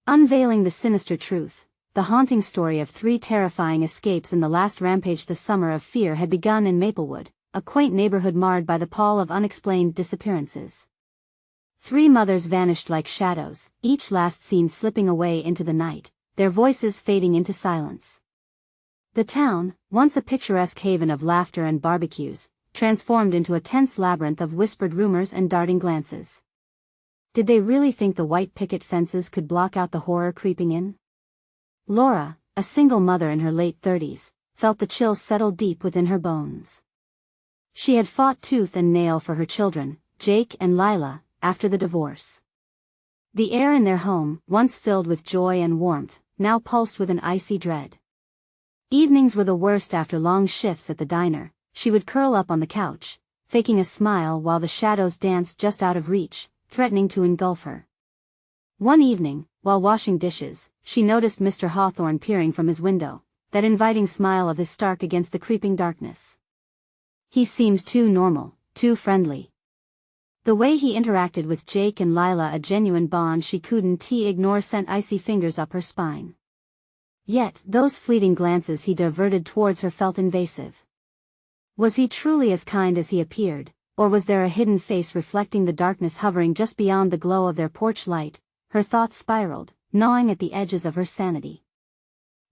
Unveiling the Sinister Truth, the haunting story of three terrifying escapes in the last rampage. The summer of fear had begun in Maplewood, a quaint neighborhood marred by the pall of unexplained disappearances. Three mothers vanished like shadows, each last seen slipping away into the night, their voices fading into silence. The town, once a picturesque haven of laughter and barbecues, transformed into a tense labyrinth of whispered rumors and darting glances. Did they really think the white picket fences could block out the horror creeping in? Laura, a single mother in her late 30s, felt the chill settle deep within her bones. She had fought tooth and nail for her children, Jake and Lila, after the divorce. The air in their home, once filled with joy and warmth, now pulsed with an icy dread. Evenings were the worst after long shifts at the diner. She would curl up on the couch, faking a smile while the shadows danced just out of reach, threatening to engulf her. One evening, while washing dishes, she noticed Mr. Hawthorne peering from his window, that inviting smile of his stark against the creeping darkness. He seemed too normal, too friendly. The way he interacted with Jake and Lila, a genuine bond she couldn't ignore, sent icy fingers up her spine. Yet, those fleeting glances he diverted towards her felt invasive. Was he truly as kind as he appeared? Or was there a hidden face reflecting the darkness hovering just beyond the glow of their porch light? Her thoughts spiraled, gnawing at the edges of her sanity.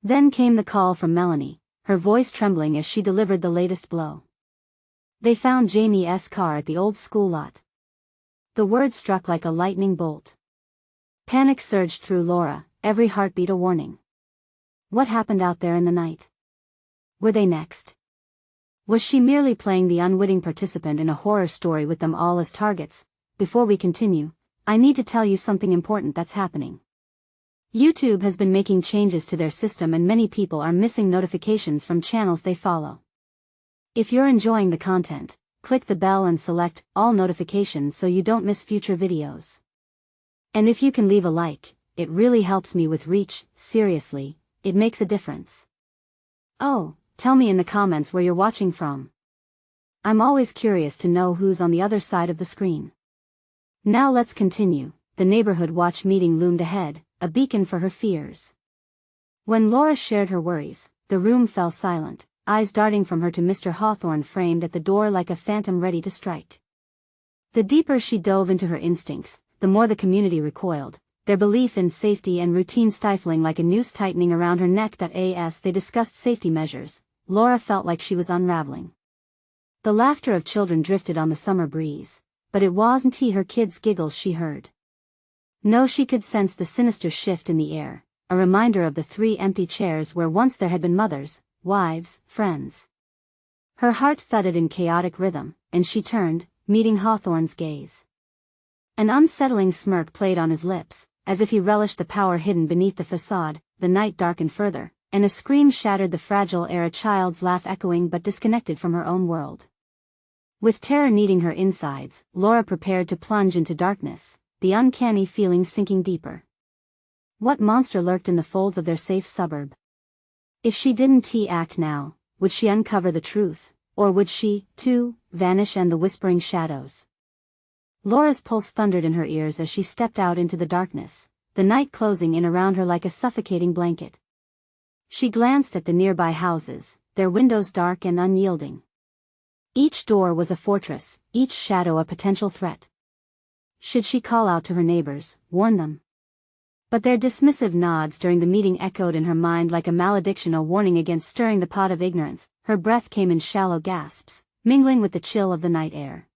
Then came the call from Melanie, her voice trembling as she delivered the latest blow. They found Jamie's car at the old school lot. The word struck like a lightning bolt. Panic surged through Laura, every heartbeat a warning. What happened out there in the night? Were they next? Was she merely playing the unwitting participant in a horror story with them all as targets? Before we continue, I need to tell you something important that's happening. YouTube has been making changes to their system and many people are missing notifications from channels they follow. If you're enjoying the content, click the bell and select all notifications so you don't miss future videos. And if you can leave a like, it really helps me with reach. Seriously, it makes a difference. Oh, tell me in the comments where you're watching from. I'm always curious to know who's on the other side of the screen. Now let's continue. The neighborhood watch meeting loomed ahead, a beacon for her fears. When Laura shared her worries, the room fell silent, eyes darting from her to Mr. Hawthorne framed at the door like a phantom ready to strike. The deeper she dove into her instincts, the more the community recoiled, their belief in safety and routine stifling like a noose tightening around her neck. As they discussed safety measures, Laura felt like she was unraveling. The laughter of children drifted on the summer breeze, but it wasn't her kids' giggles she heard. No, she could sense the sinister shift in the air, a reminder of the three empty chairs where once there had been mothers, wives, friends. Her heart thudded in chaotic rhythm, and she turned, meeting Hawthorne's gaze. An unsettling smirk played on his lips, as if he relished the power hidden beneath the facade. The night darkened further, and a scream shattered the fragile air, a child's laugh echoing but disconnected from her own world. With terror kneading her insides, Laura prepared to plunge into darkness, the uncanny feeling sinking deeper. What monster lurked in the folds of their safe suburb? If she didn't act now, would she uncover the truth, or would she, too, vanish in the whispering shadows? Laura's pulse thundered in her ears as she stepped out into the darkness, the night closing in around her like a suffocating blanket. She glanced at the nearby houses, their windows dark and unyielding. Each door was a fortress, each shadow a potential threat. Should she call out to her neighbors, warn them? But their dismissive nods during the meeting echoed in her mind like a malediction, a warning against stirring the pot of ignorance. Her breath came in shallow gasps, mingling with the chill of the night air.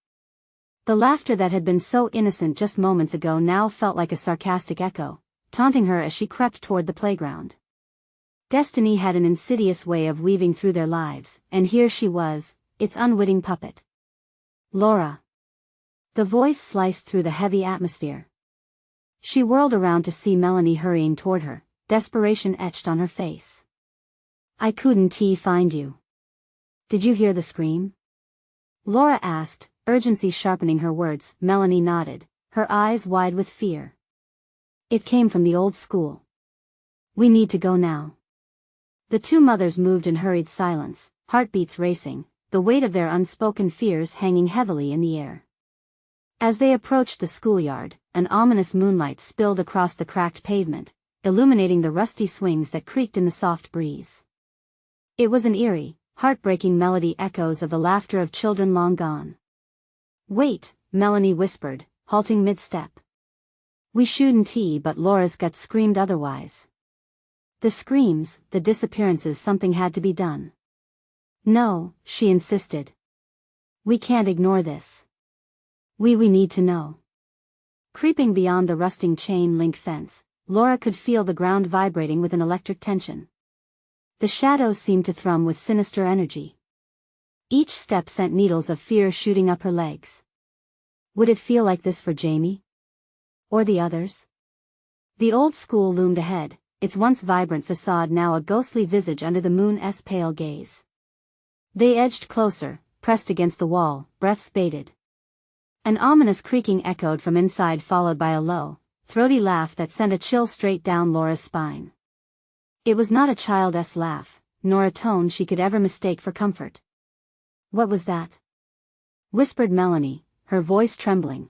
The laughter that had been so innocent just moments ago now felt like a sarcastic echo, taunting her as she crept toward the playground. Destiny had an insidious way of weaving through their lives, and here she was, its unwitting puppet. Laura. The voice sliced through the heavy atmosphere. She whirled around to see Melanie hurrying toward her, desperation etched on her face. I couldn't find you. Did you hear the scream? Laura asked, urgency sharpening her words. Melanie nodded, her eyes wide with fear. It came from the old school. We need to go now. The two mothers moved in hurried silence, heartbeats racing, the weight of their unspoken fears hanging heavily in the air. As they approached the schoolyard, an ominous moonlight spilled across the cracked pavement, illuminating the rusty swings that creaked in the soft breeze. It was an eerie, heartbreaking melody, echoes of the laughter of children long gone. "Wait," Melanie whispered, halting mid-step. "We shouldn't," but Laura's gut screamed otherwise. The screams, the disappearances, something had to be done. "No," she insisted. "We can't ignore this. We need to know." Creeping beyond the rusting chain-link fence, Laura could feel the ground vibrating with an electric tension. The shadows seemed to thrum with sinister energy. Each step sent needles of fear shooting up her legs. Would it feel like this for Jamie? Or the others? The old school loomed ahead, its once vibrant facade now a ghostly visage under the moon's pale gaze. They edged closer, pressed against the wall, breaths bated. An ominous creaking echoed from inside, followed by a low, throaty laugh that sent a chill straight down Laura's spine. It was not a child's laugh, nor a tone she could ever mistake for comfort. "What was that?" whispered Melanie, her voice trembling.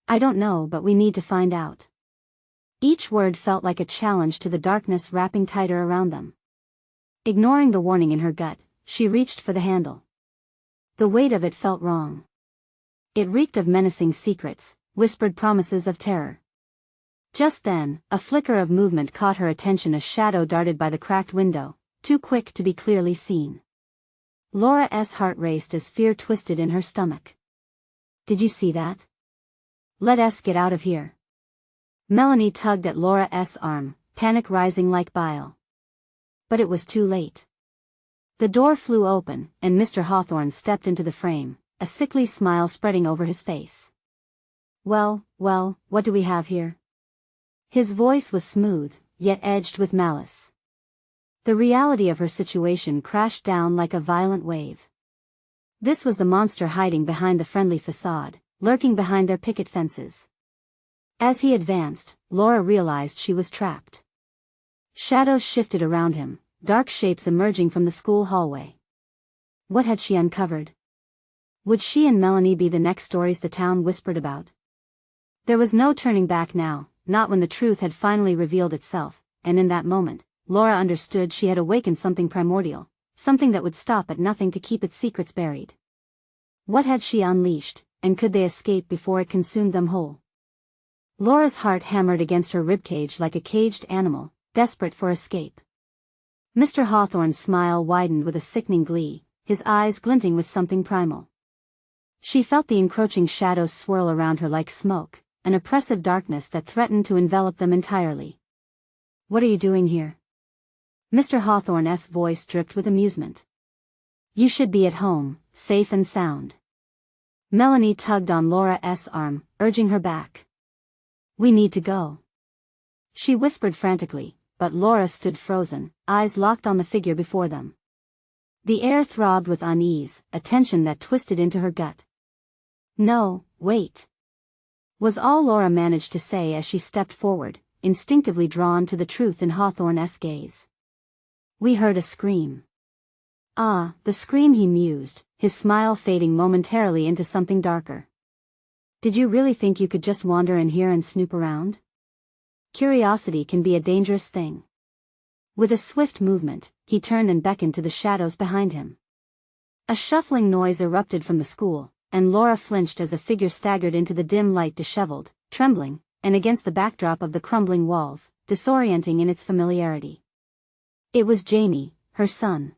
"I don't know, but we need to find out." Each word felt like a challenge to the darkness wrapping tighter around them. Ignoring the warning in her gut, she reached for the handle. The weight of it felt wrong. It reeked of menacing secrets, whispered promises of terror. Just then, a flicker of movement caught her attention. A shadow darted by the cracked window, too quick to be clearly seen. Laura's heart raced as fear twisted in her stomach. "Did you see that? Let us get out of here." Melanie tugged at Laura's arm, panic rising like bile. But it was too late. The door flew open, and Mr. Hawthorne stepped into the frame, a sickly smile spreading over his face. Well, what do we have here?" His voice was smooth, yet edged with malice. The reality of her situation crashed down like a violent wave. This was the monster hiding behind the friendly facade, lurking behind their picket fences. As he advanced, Laura realized she was trapped. Shadows shifted around him, dark shapes emerging from the school hallway. What had she uncovered? Would she and Melanie be the next stories the town whispered about? There was no turning back now, not when the truth had finally revealed itself, and in that moment, Laura understood she had awakened something primordial, something that would stop at nothing to keep its secrets buried. What had she unleashed, and could they escape before it consumed them whole? Laura's heart hammered against her ribcage like a caged animal, desperate for escape. Mr. Hawthorne's smile widened with a sickening glee, his eyes glinting with something primal. She felt the encroaching shadows swirl around her like smoke, an oppressive darkness that threatened to envelop them entirely. "What are you doing here?" Mr. Hawthorne's voice dripped with amusement. "You should be at home, safe and sound." Melanie tugged on Laura's arm, urging her back. "We need to go," she whispered frantically, but Laura stood frozen, eyes locked on the figure before them. The air throbbed with unease, a tension that twisted into her gut. "No, wait," was all Laura managed to say as she stepped forward, instinctively drawn to the truth in Hawthorne's gaze. "We heard a scream." "Ah, the scream," he mused, his smile fading momentarily into something darker. "Did you really think you could just wander in here and snoop around? Curiosity can be a dangerous thing." With a swift movement, he turned and beckoned to the shadows behind him. A shuffling noise erupted from the school, and Laura flinched as a figure staggered into the dim light, disheveled, trembling, and against the backdrop of the crumbling walls, disorienting in its familiarity. It was Jamie, her son.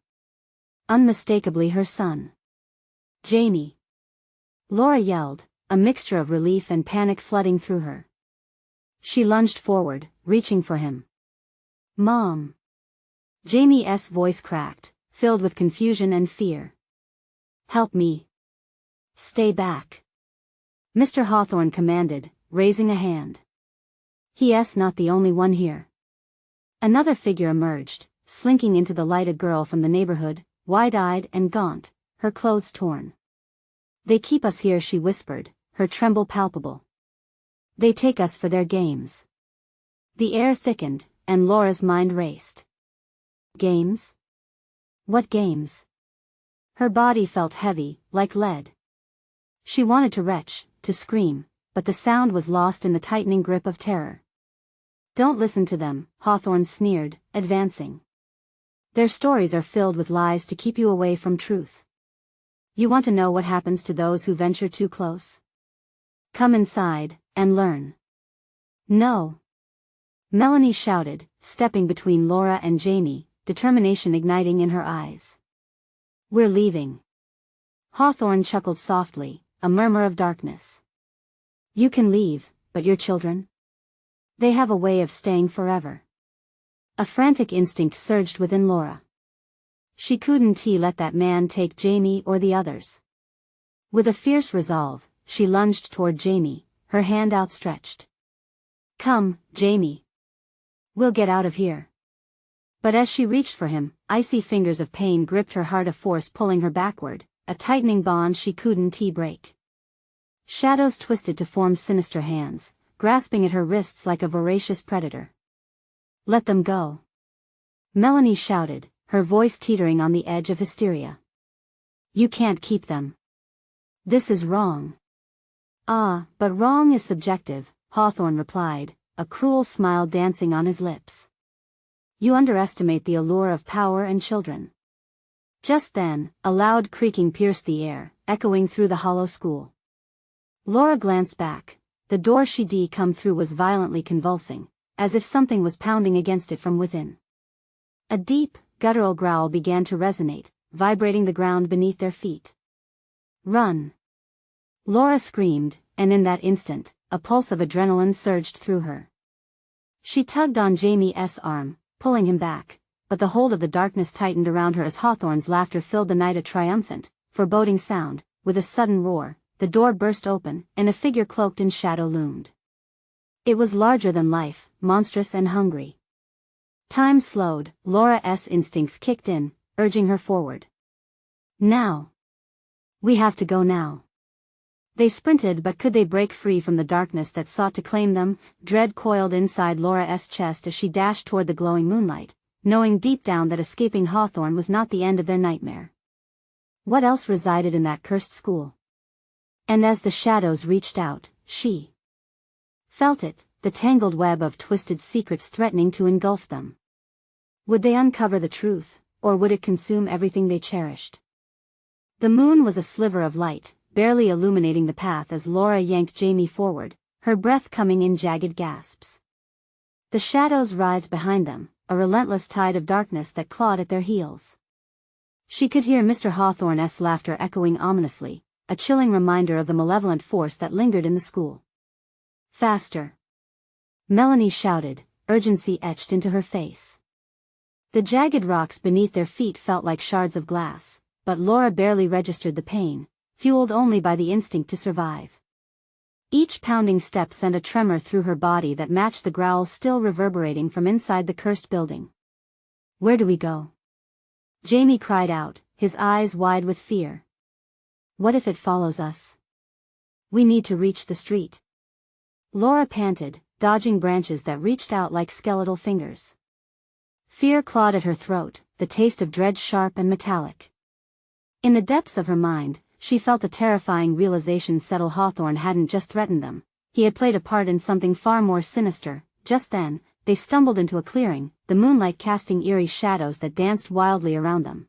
Unmistakably her son. "Jamie!" Laura yelled, a mixture of relief and panic flooding through her. She lunged forward, reaching for him. "Mom!" Jamie's voice cracked, filled with confusion and fear. "Help me. Stay back," Mr. Hawthorne commanded, raising a hand. "He's not the only one here." Another figure emerged, slinking into the light, a girl from the neighborhood, wide-eyed and gaunt, her clothes torn. "They keep us here," she whispered, her tremble palpable. "They take us for their games." The air thickened, and Laura's mind raced. Games? What games? Her body felt heavy, like lead. She wanted to retch, to scream, but the sound was lost in the tightening grip of terror. Don't listen to them, Hawthorne sneered, advancing. Their stories are filled with lies to keep you away from truth. You want to know what happens to those who venture too close? Come inside, and learn. No. Melanie shouted, stepping between Laura and Jamie, determination igniting in her eyes. We're leaving. Hawthorne chuckled softly, a murmur of darkness. You can leave, but your children? They have a way of staying forever. A frantic instinct surged within Laura. She couldn't let that man take Jamie or the others. With a fierce resolve, she lunged toward Jamie, her hand outstretched. Come, Jamie. We'll get out of here. But as she reached for him, icy fingers of pain gripped her heart, a force pulling her backward, a tightening bond she couldn't break. Shadows twisted to form sinister hands, grasping at her wrists like a voracious predator. Let them go. Melanie shouted, her voice teetering on the edge of hysteria. You can't keep them. This is wrong. Ah, but wrong is subjective, Hawthorne replied, a cruel smile dancing on his lips. You underestimate the allure of power and children. Just then, a loud creaking pierced the air, echoing through the hollow school. Laura glanced back. The door she'd come through was violently convulsing, as if something was pounding against it from within. A deep, guttural growl began to resonate, vibrating the ground beneath their feet. Run! Laura screamed, and in that instant, a pulse of adrenaline surged through her. She tugged on Jamie's arm, pulling him back, but the hold of the darkness tightened around her as Hawthorne's laughter filled the night, a triumphant, foreboding sound. With a sudden roar, the door burst open, and a figure cloaked in shadow loomed. It was larger than life, monstrous and hungry. Time slowed, Laura's instincts kicked in, urging her forward. Now! We have to go now. They sprinted, but could they break free from the darkness that sought to claim them? Dread coiled inside Laura's chest as she dashed toward the glowing moonlight, knowing deep down that escaping Hawthorne was not the end of their nightmare. What else resided in that cursed school? And as the shadows reached out, she felt it, the tangled web of twisted secrets threatening to engulf them. Would they uncover the truth, or would it consume everything they cherished? The moon was a sliver of light, barely illuminating the path as Laura yanked Jamie forward, her breath coming in jagged gasps. The shadows writhed behind them, a relentless tide of darkness that clawed at their heels. She could hear Mr. Hawthorne's laughter echoing ominously, a chilling reminder of the malevolent force that lingered in the school. Faster! Melanie shouted, urgency etched into her face. The jagged rocks beneath their feet felt like shards of glass, but Laura barely registered the pain, fueled only by the instinct to survive. Each pounding step sent a tremor through her body that matched the growls still reverberating from inside the cursed building. Where do we go? Jamie cried out, his eyes wide with fear. What if it follows us? We need to reach the street. Laura panted, dodging branches that reached out like skeletal fingers. Fear clawed at her throat, the taste of dread sharp and metallic. In the depths of her mind, she felt a terrifying realization settle. Hawthorne hadn't just threatened them, he had played a part in something far more sinister. Just then, they stumbled into a clearing, the moonlight casting eerie shadows that danced wildly around them.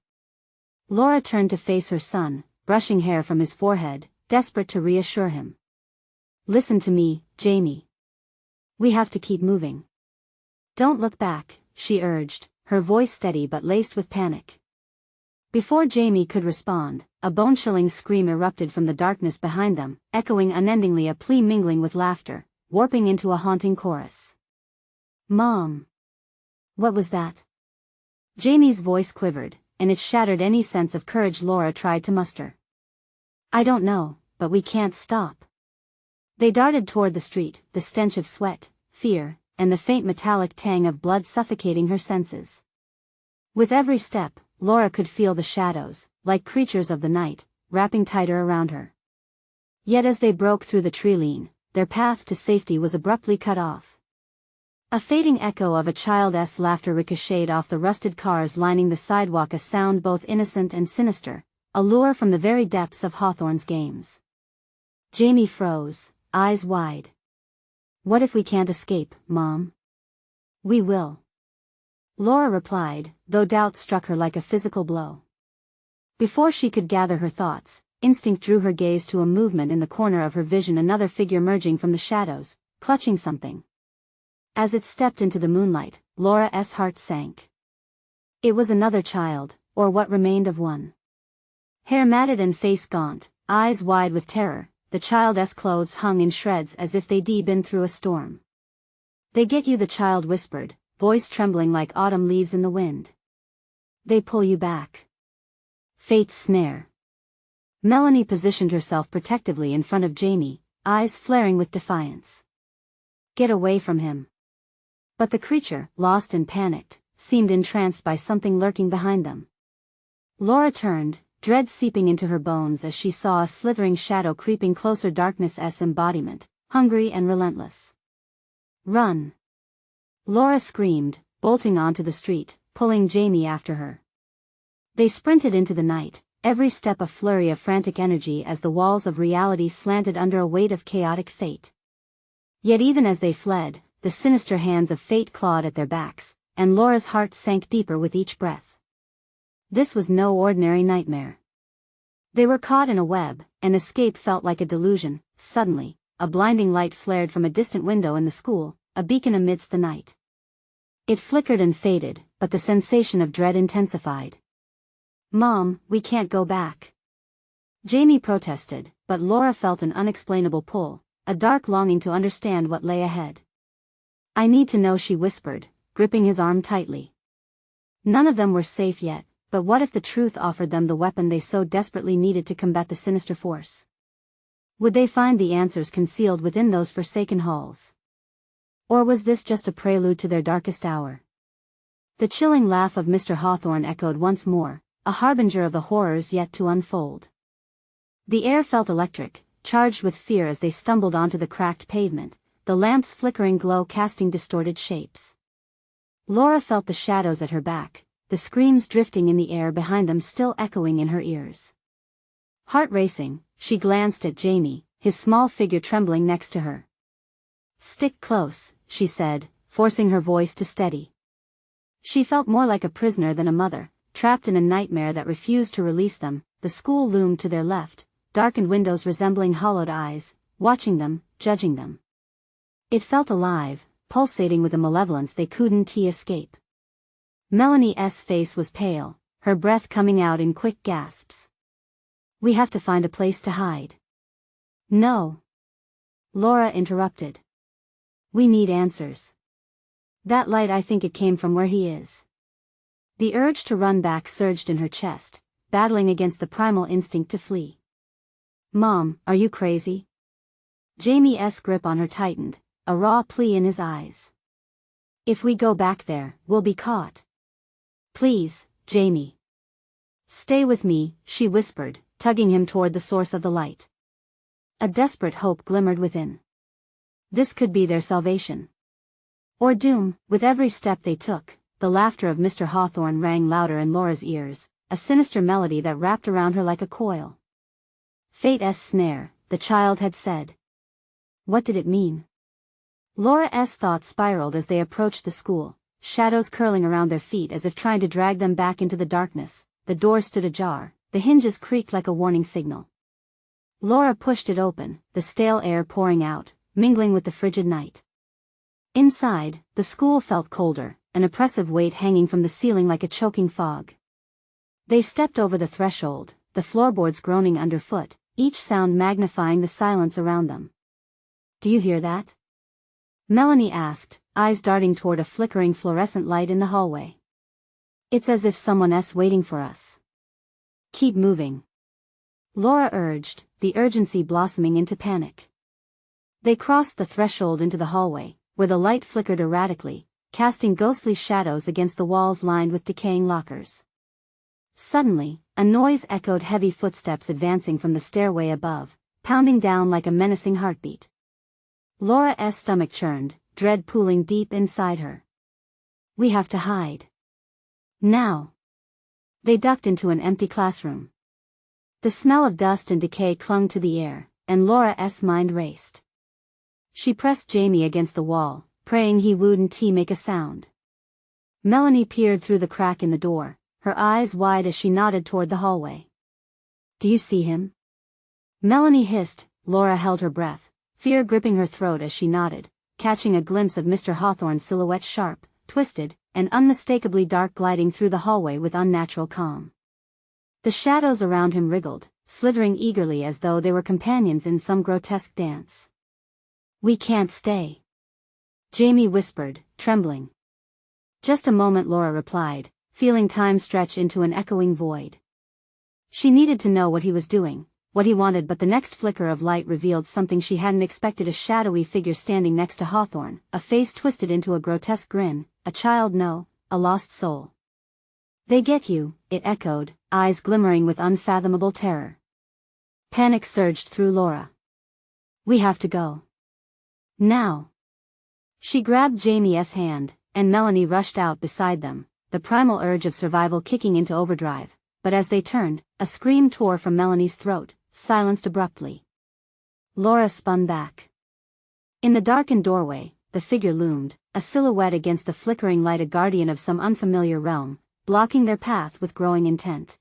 Laura turned to face her son, brushing hair from his forehead, desperate to reassure him. Listen to me, Jamie. We have to keep moving. Don't look back, she urged, her voice steady but laced with panic. Before Jamie could respond, a bone-chilling scream erupted from the darkness behind them, echoing unendingly, a plea mingling with laughter, warping into a haunting chorus. Mom! What was that? Jamie's voice quivered, and it shattered any sense of courage Laura tried to muster. I don't know, but we can't stop. They darted toward the street, the stench of sweat, fear, and the faint metallic tang of blood suffocating her senses. With every step, Laura could feel the shadows, like creatures of the night, wrapping tighter around her. Yet as they broke through the tree-line, their path to safety was abruptly cut off. A fading echo of a child's laughter ricocheted off the rusted cars lining the sidewalk, a sound both innocent and sinister, a lure from the very depths of Hawthorne's games. Jamie froze, eyes wide. What if we can't escape, Mom? We will. Laura replied, though doubt struck her like a physical blow. Before she could gather her thoughts, instinct drew her gaze to a movement in the corner of her vision, another figure emerging from the shadows, clutching something. As it stepped into the moonlight, Laura's heart sank. It was another child, or what remained of one. Hair matted and face gaunt, eyes wide with terror, the child's clothes hung in shreds as if they'd been through a storm. They get you, the child whispered, voice trembling like autumn leaves in the wind. They pull you back. Fate's snare. Melanie positioned herself protectively in front of Jamie, eyes flaring with defiance. Get away from him. But the creature, lost and panicked, seemed entranced by something lurking behind them. Laura turned, dread seeping into her bones as she saw a slithering shadow creeping closer, darkness's embodiment, hungry and relentless. Run! Laura screamed, bolting onto the street, pulling Jamie after her. They sprinted into the night, every step a flurry of frantic energy as the walls of reality slanted under a weight of chaotic fate. Yet even as they fled, the sinister hands of fate clawed at their backs, and Laura's heart sank deeper with each breath. This was no ordinary nightmare. They were caught in a web, and escape felt like a delusion. Suddenly, a blinding light flared from a distant window in the school, a beacon amidst the night. It flickered and faded, but the sensation of dread intensified. Mom, we can't go back. Jamie protested, but Laura felt an unexplainable pull, a dark longing to understand what lay ahead. I need to know, she whispered, gripping his arm tightly. None of them were safe yet, but what if the truth offered them the weapon they so desperately needed to combat the sinister force? Would they find the answers concealed within those forsaken halls? Or was this just a prelude to their darkest hour? The chilling laugh of Mr. Hawthorne echoed once more, a harbinger of the horrors yet to unfold. The air felt electric, charged with fear as they stumbled onto the cracked pavement, the lamp's flickering glow casting distorted shapes. Laura felt the shadows at her back, the screams drifting in the air behind them still echoing in her ears. Heart racing, she glanced at Jamie, his small figure trembling next to her. Stick close, she said, forcing her voice to steady. She felt more like a prisoner than a mother, trapped in a nightmare that refused to release them. The school loomed to their left, darkened windows resembling hollowed eyes, watching them, judging them. It felt alive, pulsating with a malevolence they couldn't escape. Melanie's face was pale, her breath coming out in quick gasps. We have to find a place to hide. No. Laura interrupted. We need answers. That light, I think it came from where he is. The urge to run back surged in her chest, battling against the primal instinct to flee. Mom, are you crazy? Jamie's grip on her tightened, a raw plea in his eyes. If we go back there, we'll be caught. Please, Jamie. Stay with me, she whispered, tugging him toward the source of the light. A desperate hope glimmered within. This could be their salvation. Or doom. With every step they took, the laughter of Mr. Hawthorne rang louder in Laura's ears, a sinister melody that wrapped around her like a coil. Fate's snare, the child had said. What did it mean? Laura's thoughts spiraled as they approached the school, shadows curling around their feet as if trying to drag them back into the darkness. The door stood ajar, the hinges creaked like a warning signal. Laura pushed it open, the stale air pouring out, mingling with the frigid night. Inside, the school felt colder, an oppressive weight hanging from the ceiling like a choking fog. They stepped over the threshold, the floorboards groaning underfoot, each sound magnifying the silence around them. Do you hear that? Melanie asked, eyes darting toward a flickering fluorescent light in the hallway. It's as if someone's waiting for us. Keep moving. Laura urged, the urgency blossoming into panic. They crossed the threshold into the hallway, where the light flickered erratically, casting ghostly shadows against the walls lined with decaying lockers. Suddenly, a noise echoed, heavy footsteps advancing from the stairway above, pounding down like a menacing heartbeat. Laura's stomach churned, dread pooling deep inside her. We have to hide. Now. They ducked into an empty classroom. The smell of dust and decay clung to the air, and Laura's mind raced. She pressed Jamie against the wall, praying he wouldn't make a sound. Melanie peered through the crack in the door, her eyes wide as she nodded toward the hallway. "Do you see him?" Melanie hissed. Laura held her breath, fear gripping her throat as she nodded, catching a glimpse of Mr. Hawthorne's silhouette, sharp, twisted, and unmistakably dark, gliding through the hallway with unnatural calm. The shadows around him wriggled, slithering eagerly as though they were companions in some grotesque dance. "We can't stay," Jamie whispered, trembling. "Just a moment," Laura replied, feeling time stretch into an echoing void. She needed to know what he was doing, what he wanted, but the next flicker of light revealed something she hadn't expected: a shadowy figure standing next to Hawthorne, a face twisted into a grotesque grin. "A child? No, a lost soul." "They get you," it echoed, eyes glimmering with unfathomable terror. Panic surged through Laura. "We have to go. Now." She grabbed Jamie's hand, and Melanie rushed out beside them, the primal urge of survival kicking into overdrive. But as they turned, a scream tore from Melanie's throat, silenced abruptly. Laura spun back. In the darkened doorway, the figure loomed, a silhouette against the flickering light, a guardian of some unfamiliar realm, blocking their path with growing intent.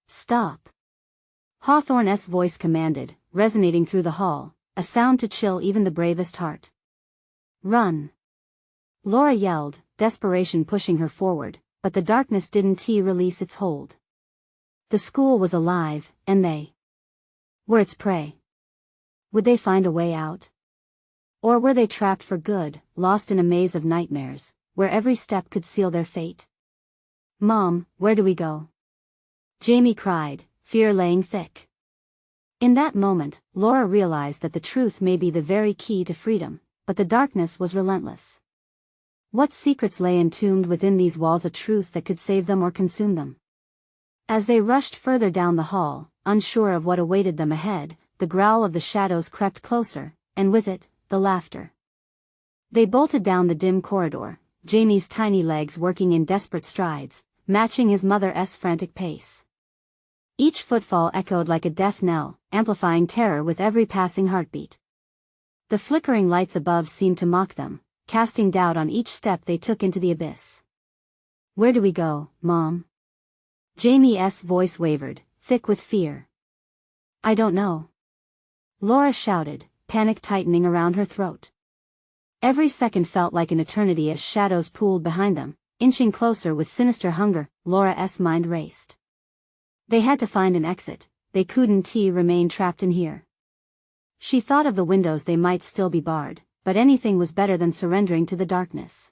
"Stop!" Hawthorne's voice commanded, resonating through the hall, a sound to chill even the bravest heart. "Run!" Laura yelled, desperation pushing her forward, but the darkness didn't release its hold. The school was alive, and they were its prey. Would they find a way out? Or were they trapped for good, lost in a maze of nightmares, where every step could seal their fate? "Mom, where do we go?" Jamie cried, fear laying thick. In that moment, Laura realized that the truth may be the very key to freedom, but the darkness was relentless. What secrets lay entombed within these walls, a truth that could save them or consume them? As they rushed further down the hall, unsure of what awaited them ahead, the growl of the shadows crept closer, and with it, the laughter. They bolted down the dim corridor, Jamie's tiny legs working in desperate strides, matching his mother's frantic pace. Each footfall echoed like a death knell, amplifying terror with every passing heartbeat. The flickering lights above seemed to mock them, casting doubt on each step they took into the abyss. "Where do we go, Mom?" Jamie's voice wavered, thick with fear. "I don't know," Laura shouted, panic tightening around her throat. Every second felt like an eternity as shadows pooled behind them, inching closer with sinister hunger. Laura's mind raced. They had to find an exit, they couldn't remain trapped in here. She thought of the windows, they might still be barred, but anything was better than surrendering to the darkness.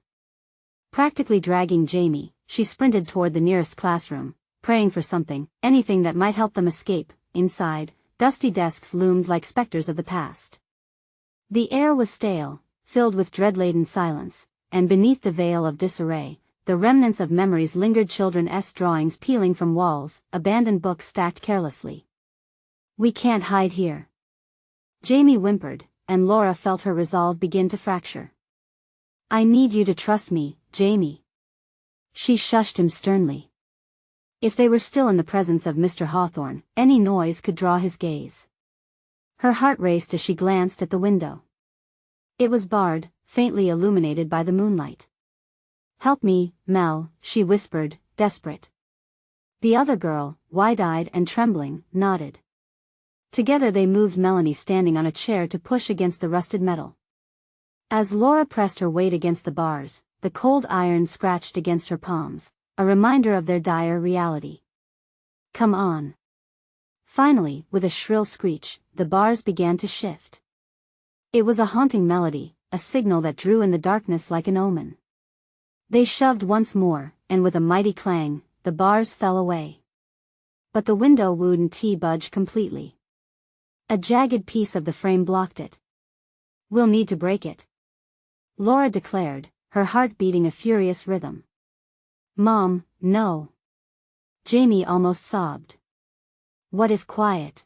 Practically dragging Jamie, she sprinted toward the nearest classroom, praying for something, anything that might help them escape. Inside, dusty desks loomed like specters of the past. The air was stale, filled with dread-laden silence, and beneath the veil of disarray, the remnants of memories lingered: children's drawings peeling from walls, abandoned books stacked carelessly. "We can't hide here," Jamie whimpered, and Laura felt her resolve begin to fracture. "I need you to trust me, Jamie." She shushed him sternly. If they were still in the presence of Mr. Hawthorne, any noise could draw his gaze. Her heart raced as she glanced at the window. It was barred, faintly illuminated by the moonlight. "Help me, Mel," she whispered, desperate. The other girl, wide-eyed and trembling, nodded. Together they moved Melanie standing on a chair to push against the rusted metal. As Laura pressed her weight against the bars, the cold iron scratched against her palms, a reminder of their dire reality. "Come on." Finally, with a shrill screech, the bars began to shift. It was a haunting melody, a signal that drew in the darkness like an omen. They shoved once more, and with a mighty clang, the bars fell away. But the window wouldn't budge completely. A jagged piece of the frame blocked it. "We'll need to break it," Laura declared, her heart beating a furious rhythm. "Mom, no." Jamie almost sobbed. "What if?" Quiet.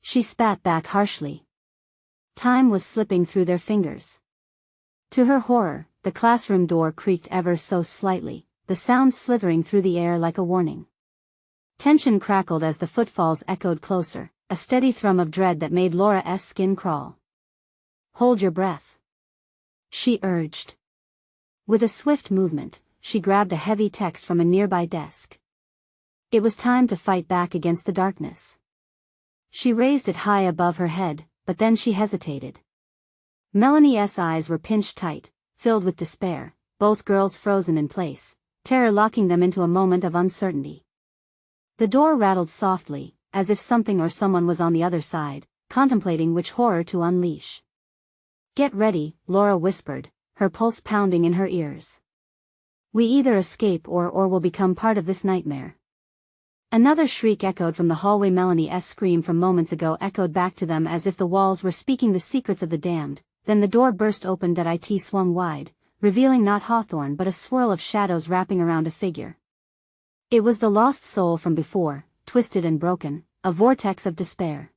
She spat back harshly. Time was slipping through their fingers. To her horror, the classroom door creaked ever so slightly, the sound slithering through the air like a warning. Tension crackled as the footfalls echoed closer, a steady thrum of dread that made Laura's skin crawl. "Hold your breath." she urged. With a swift movement, she grabbed a heavy text from a nearby desk. It was time to fight back against the darkness. She raised it high above her head, but then she hesitated. Melanie's eyes were pinched tight, filled with despair, both girls frozen in place, terror locking them into a moment of uncertainty. The door rattled softly, as if something or someone was on the other side, contemplating which horror to unleash. "Get ready," Laura whispered, her pulse pounding in her ears. "We either escape or will become part of this nightmare." Another shriek echoed from the hallway. Melanie's scream from moments ago echoed back to them as if the walls were speaking the secrets of the damned. Then the door burst open. It swung wide, revealing not Hawthorne but a swirl of shadows wrapping around a figure. It was the lost soul from before, twisted and broken, a vortex of despair.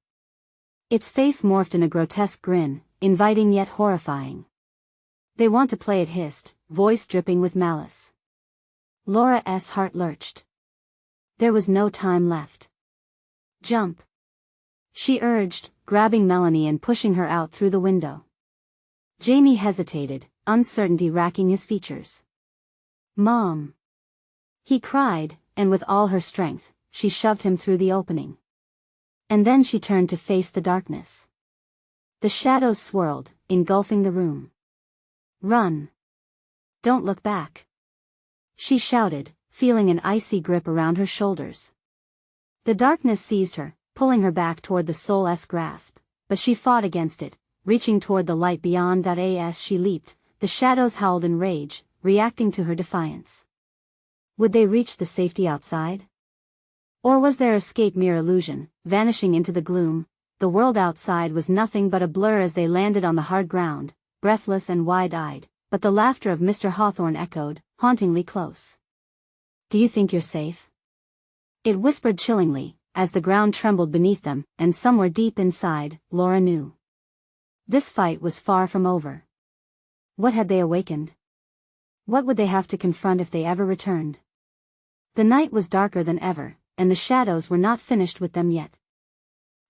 Its face morphed in a grotesque grin, inviting yet horrifying. "They want to play," it hissed, voice dripping with malice. Laura's heart lurched. There was no time left. "Jump," she urged, grabbing Melanie and pushing her out through the window. Jamie hesitated, uncertainty racking his features. "Mom!" he cried, and with all her strength, she shoved him through the opening. And then she turned to face the darkness. The shadows swirled, engulfing the room. "Run! Don't look back!" she shouted, feeling an icy grip around her shoulders. The darkness seized her, pulling her back toward the soul's grasp, but she fought against it, reaching toward the light beyond. As she leaped, the shadows howled in rage, reacting to her defiance. Would they reach the safety outside? Or was their escape mere illusion, vanishing into the gloom? The world outside was nothing but a blur as they landed on the hard ground, breathless and wide-eyed, but the laughter of Mr. Hawthorne echoed, hauntingly close. "Do you think you're safe?" it whispered chillingly, as the ground trembled beneath them, and somewhere deep inside, Laura knew. This fight was far from over. What had they awakened? What would they have to confront if they ever returned? The night was darker than ever, and the shadows were not finished with them yet.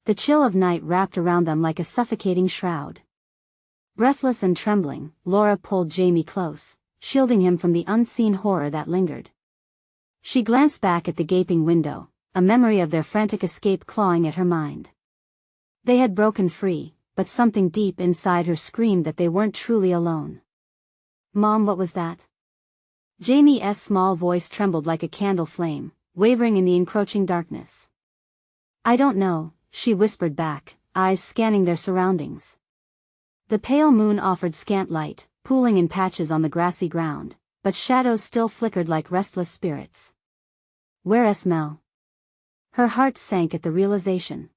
The chill of night wrapped around them like a suffocating shroud. Breathless and trembling, Laura pulled Jamie close, shielding him from the unseen horror that lingered. She glanced back at the gaping window, a memory of their frantic escape clawing at her mind. They had broken free, but something deep inside her screamed that they weren't truly alone. "Mom, what was that?" Jamie's small voice trembled like a candle flame, wavering in the encroaching darkness. "I don't know," she whispered back, eyes scanning their surroundings. The pale moon offered scant light, pooling in patches on the grassy ground, but shadows still flickered like restless spirits. "Where's Mel?" Her heart sank at the realization.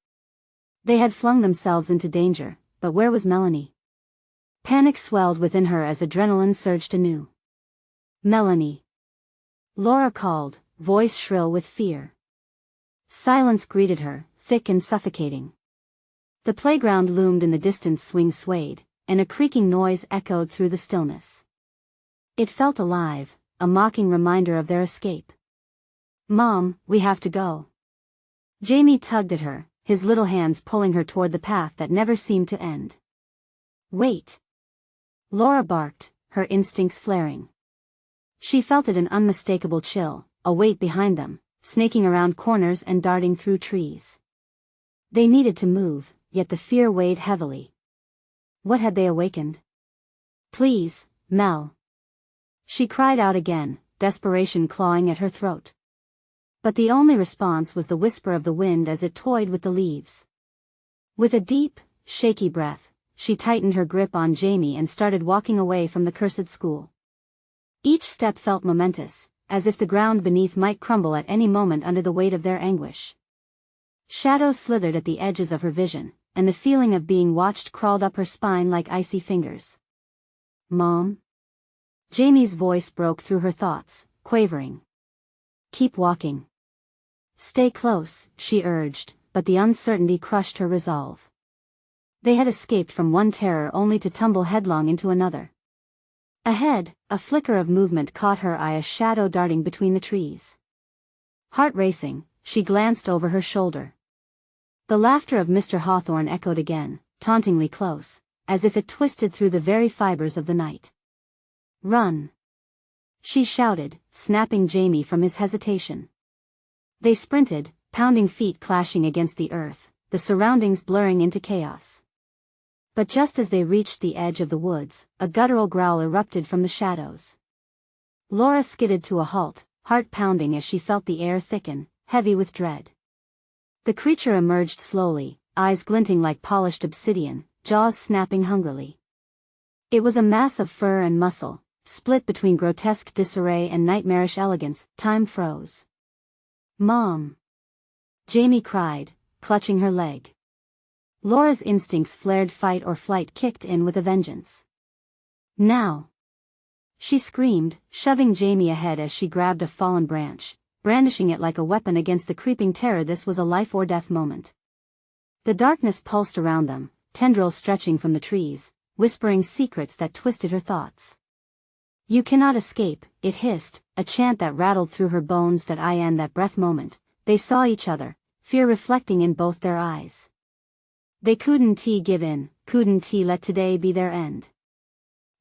They had flung themselves into danger, but where was Melanie? Panic swelled within her as adrenaline surged anew. "Melanie!" Laura called, voice shrill with fear. Silence greeted her, thick and suffocating. The playground loomed in the distance. Swings swayed, and a creaking noise echoed through the stillness. It felt alive, a mocking reminder of their escape. "Mom, we have to go." Jamie tugged at her, his little hands pulling her toward the path that never seemed to end. "Wait!" Laura barked, her instincts flaring. She felt it, an unmistakable chill, a weight behind them, snaking around corners and darting through trees. They needed to move, yet the fear weighed heavily. What had they awakened? "Please, Mel!" She cried out again, desperation clawing at her throat. But the only response was the whisper of the wind as it toyed with the leaves. With a deep, shaky breath, she tightened her grip on Jamie and started walking away from the cursed school. Each step felt momentous, as if the ground beneath might crumble at any moment under the weight of their anguish. Shadows slithered at the edges of her vision, and the feeling of being watched crawled up her spine like icy fingers. "Mom?" Jamie's voice broke through her thoughts, quavering. "Keep walking. Stay close," she urged, but the uncertainty crushed her resolve. They had escaped from one terror only to tumble headlong into another. Ahead, a flicker of movement caught her eye, a shadow darting between the trees. Heart racing, she glanced over her shoulder. The laughter of Mr. Hawthorne echoed again, tauntingly close, as if it twisted through the very fibers of the night. "Run!" she shouted, snapping Jamie from his hesitation. They sprinted, pounding feet clashing against the earth, the surroundings blurring into chaos. But just as they reached the edge of the woods, a guttural growl erupted from the shadows. Laura skidded to a halt, heart pounding as she felt the air thicken, heavy with dread. The creature emerged slowly, eyes glinting like polished obsidian, jaws snapping hungrily. It was a mass of fur and muscle, split between grotesque disarray and nightmarish elegance. Time froze. "Mom!" Jamie cried, clutching her leg. Laura's instincts flared. Fight or flight kicked in with a vengeance. "Now!" she screamed, shoving Jamie ahead as she grabbed a fallen branch, brandishing it like a weapon against the creeping terror. This was a life-or-death moment. The darkness pulsed around them, tendrils stretching from the trees, whispering secrets that twisted her thoughts. "You cannot escape," it hissed, a chant that rattled through her bones. That breath moment, they saw each other, fear reflecting in both their eyes. They couldn't give in, couldn't let today be their end.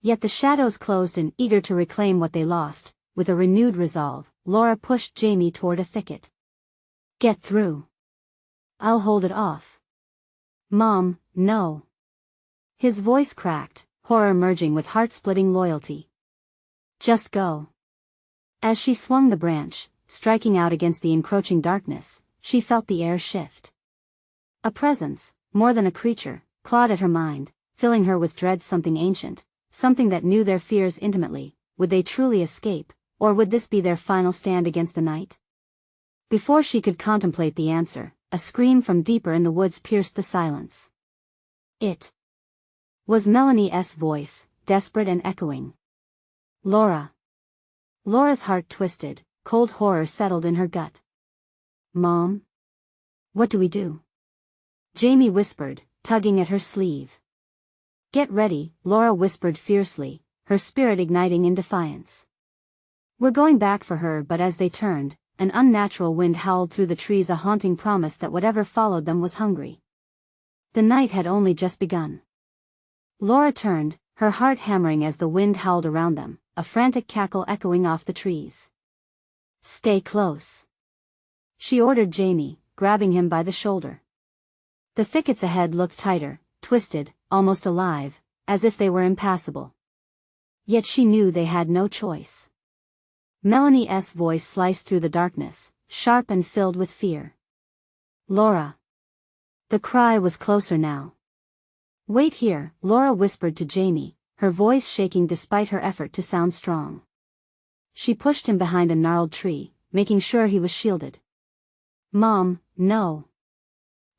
Yet the shadows closed in, eager to reclaim what they lost. With a renewed resolve, Laura pushed Jamie toward a thicket. "Get through. I'll hold it off." "Mom, no." His voice cracked, horror merging with heart-splitting loyalty. "Just go." As she swung the branch, striking out against the encroaching darkness, she felt the air shift. A presence, more than a creature, clawed at her mind, filling her with dread. Something ancient, something that knew their fears intimately. Would they truly escape, or would this be their final stand against the night? Before she could contemplate the answer, a scream from deeper in the woods pierced the silence. It was Melanie's voice, desperate and echoing. "Laura." Laura's heart twisted, cold horror settled in her gut. "Mom? What do we do?" Jamie whispered, tugging at her sleeve. "Get ready," Laura whispered fiercely, her spirit igniting in defiance. "We're going back for her." But as they turned, an unnatural wind howled through the trees, a haunting promise that whatever followed them was hungry. The night had only just begun. Laura turned, her heart hammering as the wind howled around them, a frantic cackle echoing off the trees. "Stay close," she ordered Jamie, grabbing him by the shoulder. The thickets ahead looked tighter, twisted, almost alive, as if they were impassable. Yet she knew they had no choice. Melanie's voice sliced through the darkness, sharp and filled with fear. "Laura." The cry was closer now. "Wait here," Laura whispered to Jamie, her voice shaking despite her effort to sound strong. She pushed him behind a gnarled tree, making sure he was shielded. "Mom, no."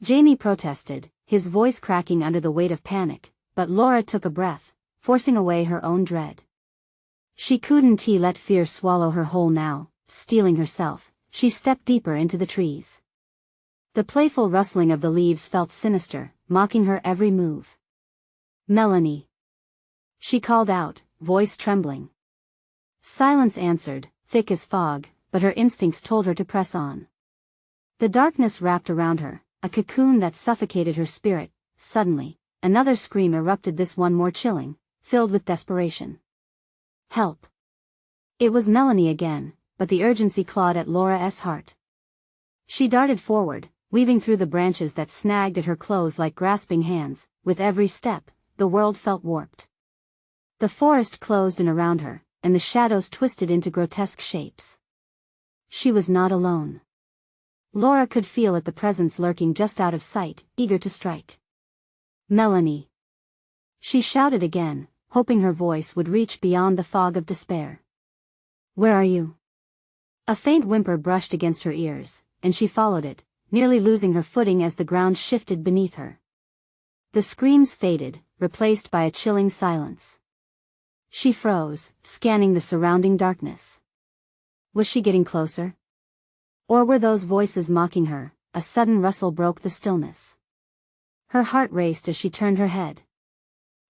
Jamie protested, his voice cracking under the weight of panic, but Laura took a breath, forcing away her own dread. She couldn't let fear swallow her whole now. Steeling herself, she stepped deeper into the trees. The playful rustling of the leaves felt sinister, mocking her every move. "Melanie," she called out, voice trembling. Silence answered, thick as fog, but her instincts told her to press on. The darkness wrapped around her, a cocoon that suffocated her spirit. Suddenly, another scream erupted, this one more chilling, filled with desperation. "Help!" It was Melanie again, but the urgency clawed at Laura's heart. She darted forward, weaving through the branches that snagged at her clothes like grasping hands. With every step, the world felt warped. The forest closed in around her, and the shadows twisted into grotesque shapes. She was not alone. Laura could feel it, the presence lurking just out of sight, eager to strike. "Melanie!" she shouted again, hoping her voice would reach beyond the fog of despair. "Where are you?" A faint whimper brushed against her ears, and she followed it, nearly losing her footing as the ground shifted beneath her. The screams faded, replaced by a chilling silence. She froze, scanning the surrounding darkness. Was she getting closer? Or were those voices mocking her? A sudden rustle broke the stillness. Her heart raced as she turned her head.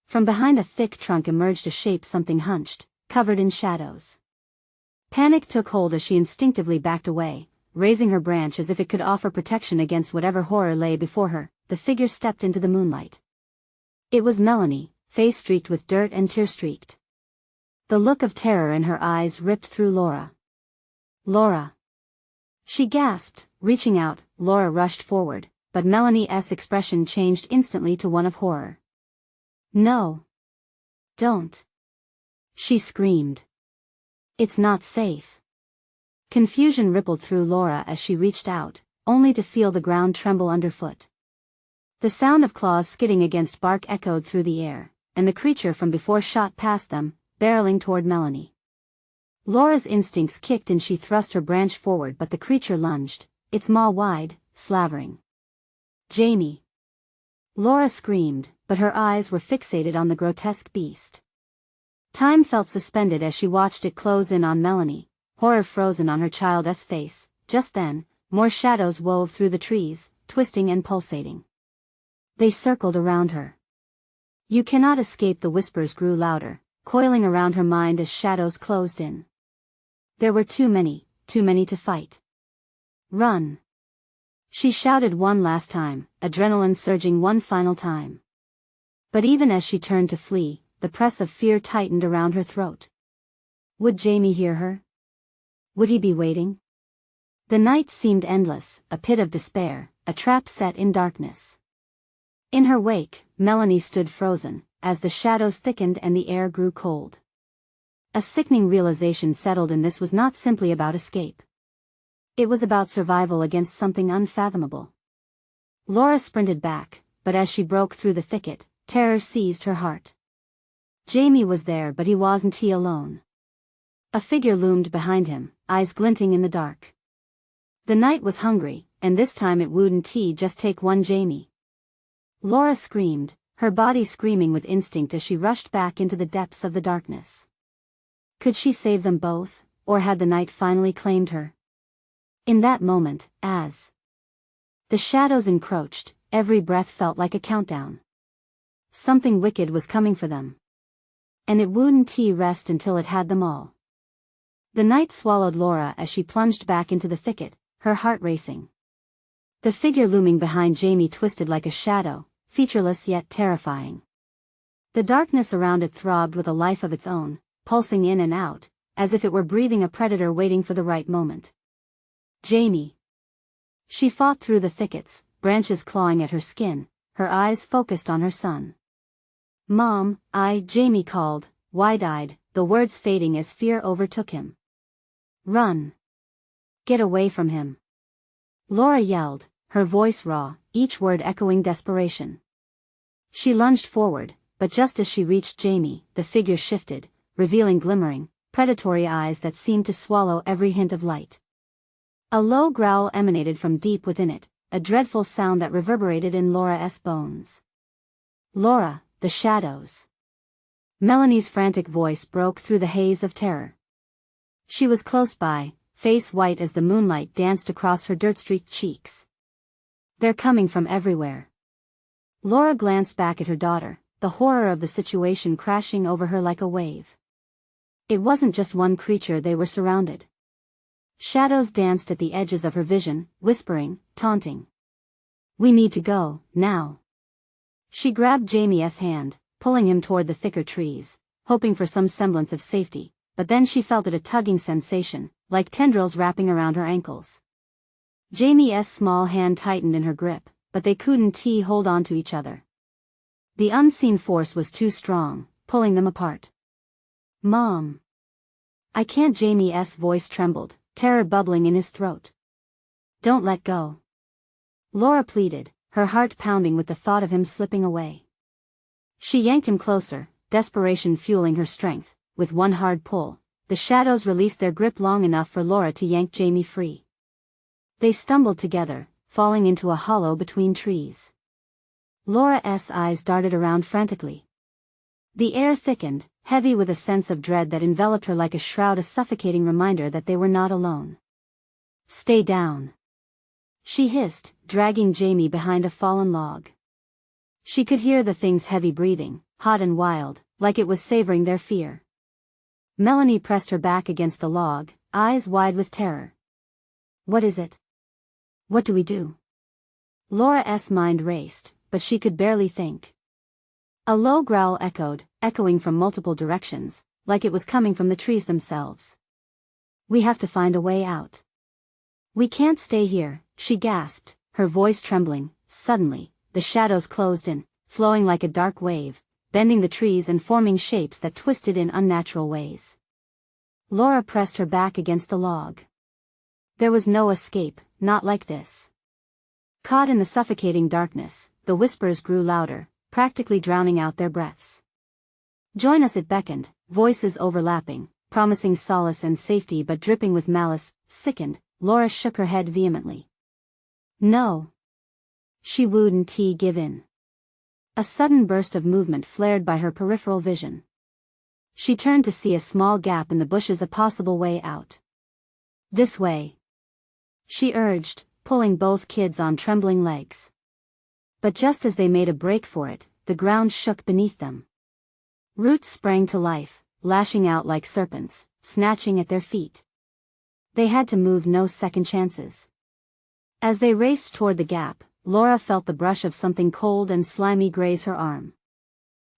From behind a thick trunk emerged a shape, something hunched, covered in shadows. Panic took hold as she instinctively backed away, raising her branch as if it could offer protection against whatever horror lay before her. The figure stepped into the moonlight. It was Melanie, face streaked with dirt and tear-streaked. The look of terror in her eyes ripped through Laura. "Laura!" she gasped, reaching out. Laura rushed forward, but Melanie's expression changed instantly to one of horror. "No. Don't!" she screamed. "It's not safe." Confusion rippled through Laura as she reached out, only to feel the ground tremble underfoot. The sound of claws skidding against bark echoed through the air, and the creature from before shot past them, barreling toward Melanie. Laura's instincts kicked and she thrust her branch forward, but the creature lunged, its maw wide, slavering. "Jamie!" Laura screamed, but her eyes were fixated on the grotesque beast. Time felt suspended as she watched it close in on Melanie, horror frozen on her child's face. Just then, more shadows wove through the trees, twisting and pulsating. They circled around her. "You cannot escape," the whispers grew louder, coiling around her mind as shadows closed in. There were too many to fight. "Run!" she shouted one last time, adrenaline surging one final time. But even as she turned to flee, the press of fear tightened around her throat. Would Jamie hear her? Would he be waiting? The night seemed endless, a pit of despair, a trap set in darkness. In her wake, Melanie stood frozen, as the shadows thickened and the air grew cold. A sickening realization settled in: this was not simply about escape. It was about survival against something unfathomable. Laura sprinted back, but as she broke through the thicket, terror seized her heart. Jamie was there, but he wasn't alone. A figure loomed behind him, eyes glinting in the dark. The night was hungry, and this time it wouldn't just take one Jamie. Laura screamed, her body screaming with instinct as she rushed back into the depths of the darkness. Could she save them both, or had the night finally claimed her? In that moment, as the shadows encroached, every breath felt like a countdown. Something wicked was coming for them. And it wouldn't rest until it had them all. The night swallowed Laura as she plunged back into the thicket, her heart racing. The figure looming behind Jamie twisted like a shadow, featureless yet terrifying. The darkness around it throbbed with a life of its own, pulsing in and out, as if it were breathing, a predator waiting for the right moment. "Jamie!" She fought through the thickets, branches clawing at her skin, her eyes focused on her son. "Mom, Jamie called, wide-eyed, the words fading as fear overtook him. "Run! Get away from him!" Laura yelled, her voice raw, each word echoing desperation. She lunged forward, but just as she reached Jamie, the figure shifted, revealing glimmering, predatory eyes that seemed to swallow every hint of light. A low growl emanated from deep within it, a dreadful sound that reverberated in Laura's bones. "Laura, the shadows!" Melanie's frantic voice broke through the haze of terror. She was close by, face white as the moonlight danced across her dirt-streaked cheeks. "They're coming from everywhere." Laura glanced back at her daughter, the horror of the situation crashing over her like a wave. It wasn't just one creature they were surrounded. Shadows danced at the edges of her vision, whispering, taunting. "We need to go, now." She grabbed Jamie's hand, pulling him toward the thicker trees, hoping for some semblance of safety, but then she felt a tugging sensation, like tendrils wrapping around her ankles. Jamie's small hand tightened in her grip, but they couldn't hold on to each other. The unseen force was too strong, pulling them apart. "Mom! I can't." Jamie's voice trembled, terror bubbling in his throat. "Don't let go." Laura pleaded, her heart pounding with the thought of him slipping away. She yanked him closer, desperation fueling her strength. With one hard pull, the shadows released their grip long enough for Laura to yank Jamie free. They stumbled together, falling into a hollow between trees. Laura's eyes darted around frantically. The air thickened, heavy with a sense of dread that enveloped her like a shroud, a suffocating reminder that they were not alone. "Stay down," she hissed, dragging Jamie behind a fallen log. She could hear the thing's heavy breathing, hot and wild, like it was savoring their fear. Melanie pressed her back against the log, eyes wide with terror. "What is it? What do we do?" Laura's mind raced, but she could barely think. A low growl echoing from multiple directions, like it was coming from the trees themselves. We have to find a way out. We can't stay here, she gasped, her voice trembling. Suddenly, the shadows closed in, flowing like a dark wave, bending the trees and forming shapes that twisted in unnatural ways. Laura pressed her back against the log. There was no escape, not like this. Caught in the suffocating darkness, the whispers grew louder, practically drowning out their breaths. Join us, it beckoned, voices overlapping, promising solace and safety but dripping with malice. Sickened, Laura shook her head vehemently. No. She wouldn't give in. A sudden burst of movement flared by her peripheral vision. She turned to see a small gap in the bushes, a possible way out. This way, she urged, pulling both kids on trembling legs. But just as they made a break for it, the ground shook beneath them. Roots sprang to life, lashing out like serpents, snatching at their feet. They had to move, no second chances. As they raced toward the gap, Laura felt the brush of something cold and slimy graze her arm.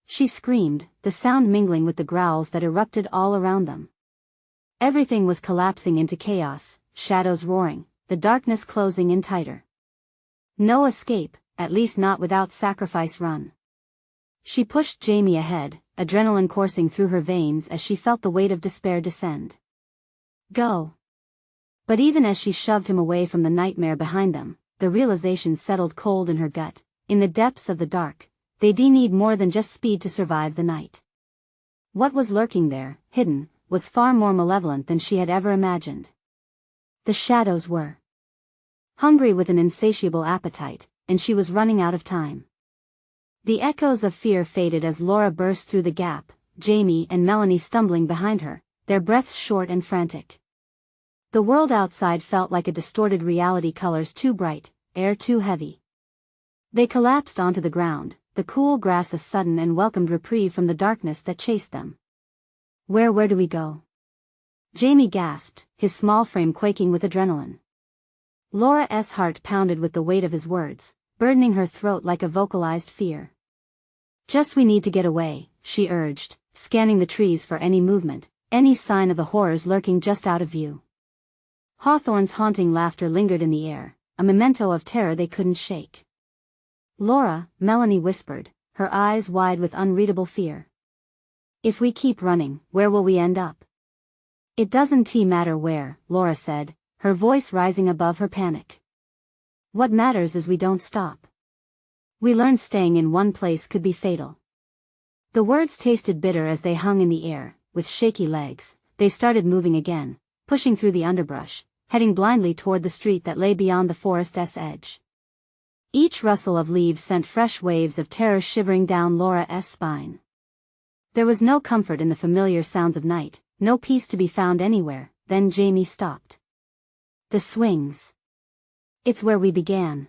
She screamed, the sound mingling with the growls that erupted all around them. Everything was collapsing into chaos, shadows roaring, the darkness closing in tighter. No escape, at least not without sacrifice. Run. She pushed Jamie ahead, adrenaline coursing through her veins as she felt the weight of despair descend. Go. But even as she shoved him away from the nightmare behind them, the realization settled cold in her gut. In the depths of the dark, they need more than just speed to survive the night. What was lurking there, hidden, was far more malevolent than she had ever imagined. The shadows were hungry with an insatiable appetite, and she was running out of time. The echoes of fear faded as Laura burst through the gap, Jamie and Melanie stumbling behind her, their breaths short and frantic. The world outside felt like a distorted reality, colors too bright, air too heavy. They collapsed onto the ground, the cool grass a sudden and welcomed reprieve from the darkness that chased them. Where do we go? Jamie gasped, his small frame quaking with adrenaline. Laura's heart pounded with the weight of his words, burdening her throat like a vocalized fear. We need to get away, she urged, scanning the trees for any movement, any sign of the horrors lurking just out of view. Hawthorne's haunting laughter lingered in the air, a memento of terror they couldn't shake. Laura, Melanie whispered, her eyes wide with unreadable fear. If we keep running, where will we end up? It doesn't matter where, Laura said, her voice rising above her panic. What matters is we don't stop. We learned staying in one place could be fatal. The words tasted bitter as they hung in the air. With shaky legs, they started moving again, pushing through the underbrush, heading blindly toward the street that lay beyond the forest's edge. Each rustle of leaves sent fresh waves of terror shivering down Laura's spine. There was no comfort in the familiar sounds of night, no peace to be found anywhere. Then Jamie stopped. The swings. It's where we began.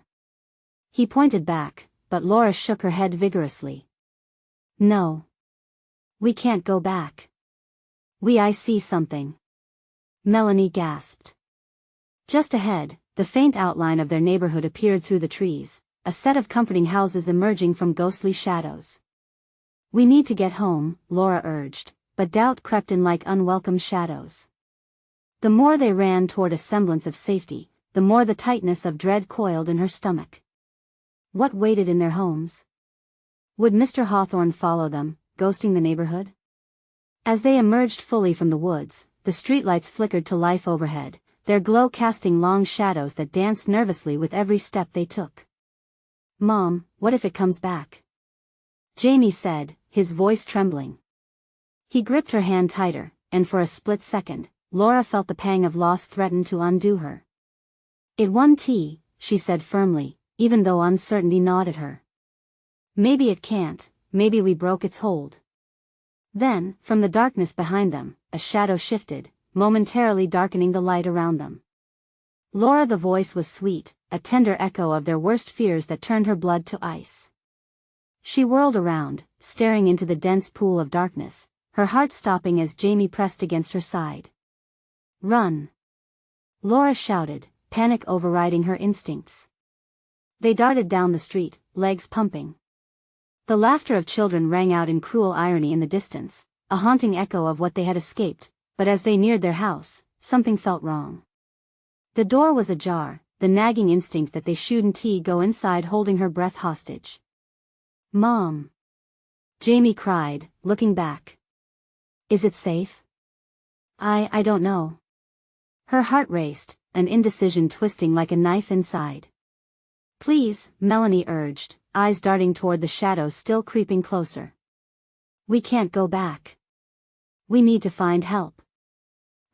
He pointed back, but Laura shook her head vigorously. No. We can't go back. I see something. Melanie gasped. Just ahead, the faint outline of their neighborhood appeared through the trees, a set of comforting houses emerging from ghostly shadows. We need to get home, Laura urged, but doubt crept in like unwelcome shadows. The more they ran toward a semblance of safety, the more the tightness of dread coiled in her stomach. What waited in their homes? Would Mr. Hawthorne follow them, ghosting the neighborhood? As they emerged fully from the woods, the streetlights flickered to life overhead, their glow casting long shadows that danced nervously with every step they took. Mom, what if it comes back? Jamie said, his voice trembling. He gripped her hand tighter, and for a split second, Laura felt the pang of loss threaten to undo her. It won't, she said firmly, even though uncertainty gnawed at her. Maybe it can't, maybe we broke its hold. Then, from the darkness behind them, a shadow shifted, momentarily darkening the light around them. Laura, the voice was sweet, a tender echo of their worst fears that turned her blood to ice. She whirled around, staring into the dense pool of darkness, her heart stopping as Jamie pressed against her side. Run! Laura shouted, panic overriding her instincts. They darted down the street, legs pumping. The laughter of children rang out in cruel irony in the distance, a haunting echo of what they had escaped, but as they neared their house, something felt wrong. The door was ajar, the nagging instinct that they shouldn't go inside holding her breath hostage. "Mom!" Jamie cried, looking back. "Is it safe?" I don't know." Her heart raced, an indecision twisting like a knife inside. "Please," Melanie urged, eyes darting toward the shadows still creeping closer. "We can't go back. We need to find help."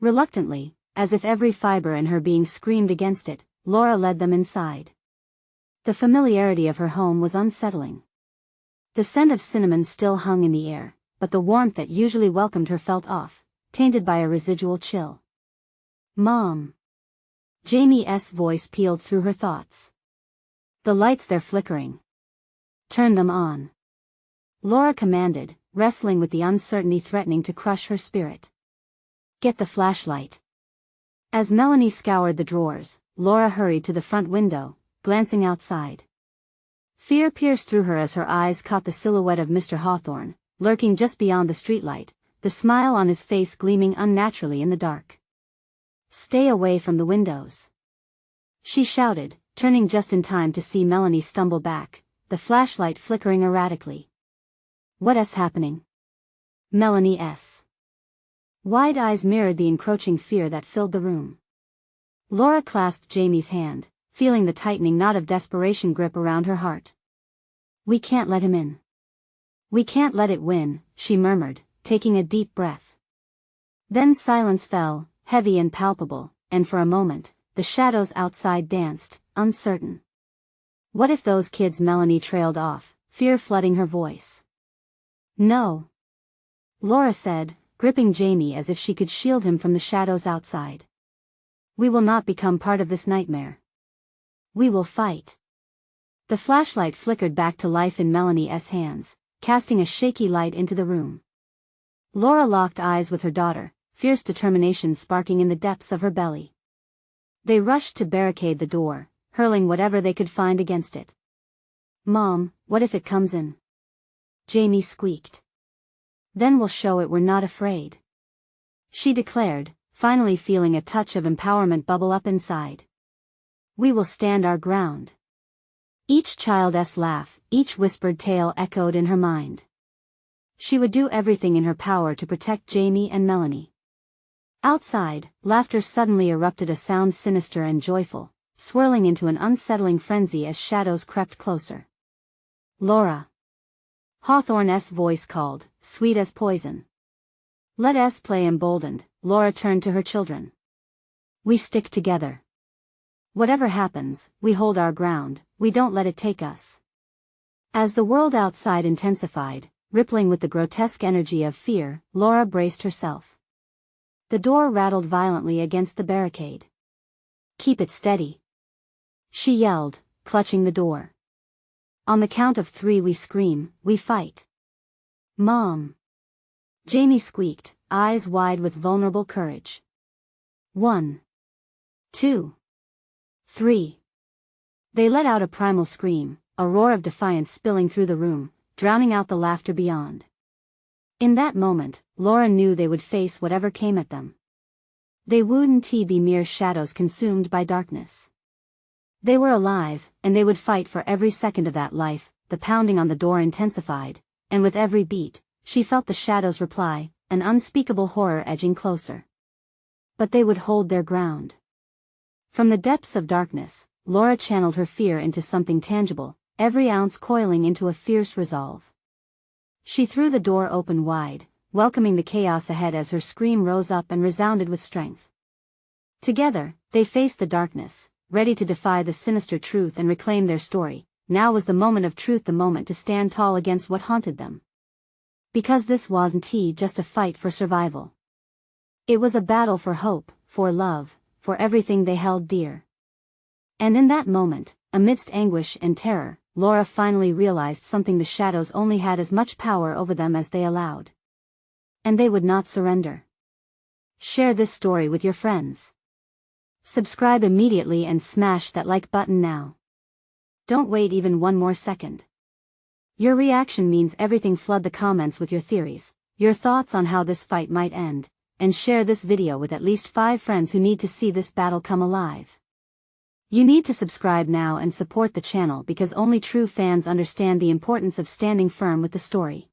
Reluctantly, as if every fiber in her being screamed against it, Laura led them inside. The familiarity of her home was unsettling. The scent of cinnamon still hung in the air, but the warmth that usually welcomed her felt off, tainted by a residual chill. "Mom!" Jamie's voice peeled through her thoughts. "The lights, they're flickering. Turn them on," Laura commanded, wrestling with the uncertainty threatening to crush her spirit. "Get the flashlight." As Melanie scoured the drawers, Laura hurried to the front window, glancing outside. Fear pierced through her as her eyes caught the silhouette of Mr. Hawthorne, lurking just beyond the streetlight, the smile on his face gleaming unnaturally in the dark. "Stay away from the windows," she shouted, turning just in time to see Melanie stumble back, the flashlight flickering erratically. "What's happening?" Melanie's wide eyes mirrored the encroaching fear that filled the room. Laura clasped Jamie's hand, feeling the tightening knot of desperation grip around her heart. "We can't let him in. We can't let it win," she murmured, taking a deep breath. Then silence fell, heavy and palpable, and for a moment, the shadows outside danced, uncertain. What if those kids? Melanie trailed off, fear flooding her voice. "No," Laura said, gripping Jamie as if she could shield him from the shadows outside. "We will not become part of this nightmare. We will fight." The flashlight flickered back to life in Melanie's hands, casting a shaky light into the room. Laura locked eyes with her daughter, fierce determination sparking in the depths of her belly. They rushed to barricade the door, hurling whatever they could find against it. "Mom, what if it comes in?" Jamie squeaked. "Then we'll show it we're not afraid," she declared, finally feeling a touch of empowerment bubble up inside. "We will stand our ground." Each child's laugh, each whispered tale echoed in her mind. She would do everything in her power to protect Jamie and Melanie. Outside, laughter suddenly erupted, a sound sinister and joyful, swirling into an unsettling frenzy as shadows crept closer. "Laura!" Hawthorne's voice called, sweet as poison. "Let us play." Emboldened, Laura turned to her children. "We stick together. Whatever happens, we hold our ground, we don't let it take us." As the world outside intensified, rippling with the grotesque energy of fear, Laura braced herself. The door rattled violently against the barricade. "Keep it steady," she yelled, clutching the door. "On the count of 3 we scream, we fight." "Mom!" Jamie squeaked, eyes wide with vulnerable courage. 1, 2, 3. They let out a primal scream, a roar of defiance spilling through the room, drowning out the laughter beyond. In that moment, Laura knew they would face whatever came at them. They wouldn't be mere shadows consumed by darkness. They were alive, and they would fight for every second of that life. The pounding on the door intensified, and with every beat, she felt the shadows reply, an unspeakable horror edging closer. But they would hold their ground. From the depths of darkness, Laura channeled her fear into something tangible, every ounce coiling into a fierce resolve. She threw the door open wide, welcoming the chaos ahead as her scream rose up and resounded with strength. Together, they faced the darkness, ready to defy the sinister truth and reclaim their story. Now was the moment of truth, the moment to stand tall against what haunted them. Because this wasn't just a fight for survival. It was a battle for hope, for love, for everything they held dear. And in that moment, amidst anguish and terror, Laura finally realized something: the shadows only had as much power over them as they allowed. And they would not surrender. Share this story with your friends. Subscribe immediately and smash that like button now. Don't wait even one more second. Your reaction means everything. Flood the comments with your theories, your thoughts on how this fight might end, and share this video with at least 5 friends who need to see this battle come alive. You need to subscribe now and support the channel because only true fans understand the importance of standing firm with the story.